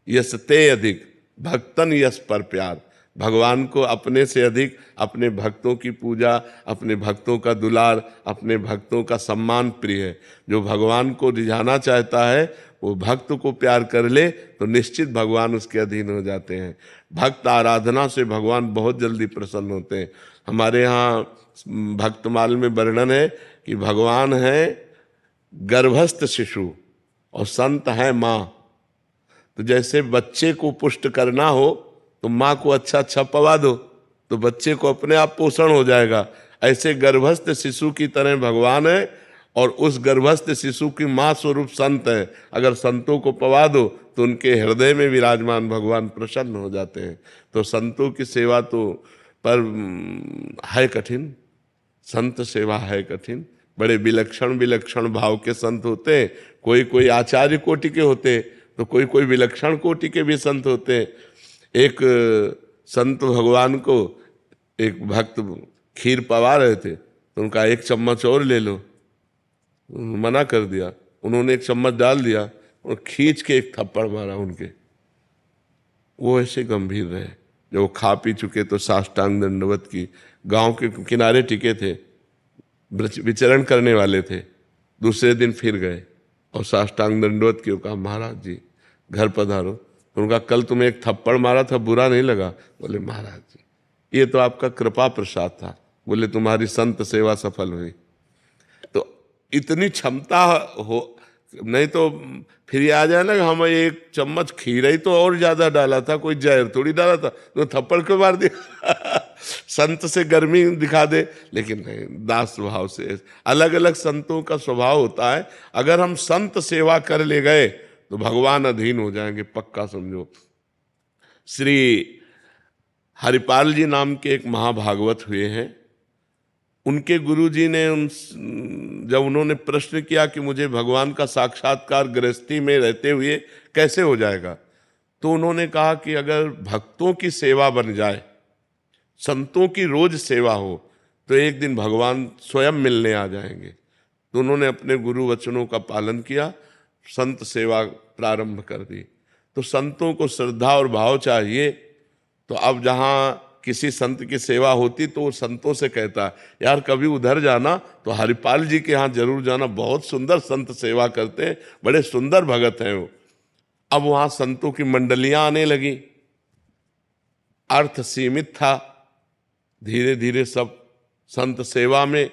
Yes ते अधिक भक्तन यस पर प्यार। भगवान को अपने से अधिक अपने भक्तों की पूजा, अपने भक्तों का दुलार, अपने भक्तों का सम्मान प्रिय है। जो भगवान को रिझाना चाहता है वो भक्त को प्यार कर ले तो निश्चित भगवान उसके अधीन हो जाते हैं। भक्त आराधना से भगवान बहुत जल्दी प्रसन्न होते हैं। हमारे यहाँ भक्तमाल में वर्णन है कि भगवान है गर्भस्थ शिशु और संत है माँ। तो जैसे बच्चे को पुष्ट करना हो तो माँ को अच्छा अच्छा पवा दो तो बच्चे को अपने आप पोषण हो जाएगा। ऐसे गर्भस्थ शिशु की तरह भगवान है और उस गर्भस्थ शिशु की माँ स्वरूप संत है। अगर संतों को पवा दो तो उनके हृदय में विराजमान भगवान प्रसन्न हो जाते हैं। तो संतों की सेवा तो पर है कठिन, संत सेवा है कठिन। बड़े विलक्षण विलक्षण भाव के संत होते हैं। कोई कोई आचार्य कोटि के होते तो कोई कोई विलक्षण कोटि के भी संत होते हैं। एक संत भगवान को एक भक्त खीर पवा रहे थे तो उनका एक चम्मच और ले लो, मना कर दिया। उन्होंने एक चम्मच डाल दिया और खींच के एक थप्पड़ मारा उनके। वो ऐसे गंभीर रहे। जब वो खा पी चुके तो साष्टांग दंडवत की। गांव के किनारे टिके थे, विचरण करने वाले थे। दूसरे दिन फिर गए और साष्टांग दंडवत की। कहा महाराज जी घर पधारो। उनका कल तुम्हें एक थप्पड़ मारा था, बुरा नहीं लगा? बोले महाराज जी ये तो आपका कृपा प्रसाद था। बोले तुम्हारी संत सेवा सफल हुई। तो इतनी क्षमता हो, नहीं तो फिर ये आ जाए ना हम एक चम्मच खीर ही तो और ज्यादा डाला था, कोई जहर थोड़ी डाला था, तो थप्पड़ क्यों मार दिया? संत से गर्मी दिखा दे, लेकिन नहीं, दास स्वभाव से। अलग अलग संतों का स्वभाव होता है। अगर हम संत सेवा कर ले गए तो भगवान अधीन हो जाएंगे, पक्का समझो। श्री हरिपाल जी नाम के एक महाभागवत हुए हैं। उनके गुरुजी ने जब उन्होंने प्रश्न किया कि मुझे भगवान का साक्षात्कार गृहस्थी में रहते हुए कैसे हो जाएगा, तो उन्होंने कहा कि अगर भक्तों की सेवा बन जाए, संतों की रोज सेवा हो, तो एक दिन भगवान स्वयं मिलने आ जाएंगे। तो उन्होंने अपने गुरु वचनों का पालन किया, संत सेवा प्रारंभ कर दी। तो संतों को श्रद्धा और भाव चाहिए। तो अब जहाँ किसी संत की सेवा होती तो वो संतों से कहता यार कभी उधर जाना तो हरिपाल जी के यहाँ जरूर जाना, बहुत सुंदर संत सेवा करते हैं, बड़े सुंदर भगत हैं वो। अब वहाँ संतों की मंडलियां आने लगी। अर्थ सीमित था, धीरे धीरे सब संत सेवा में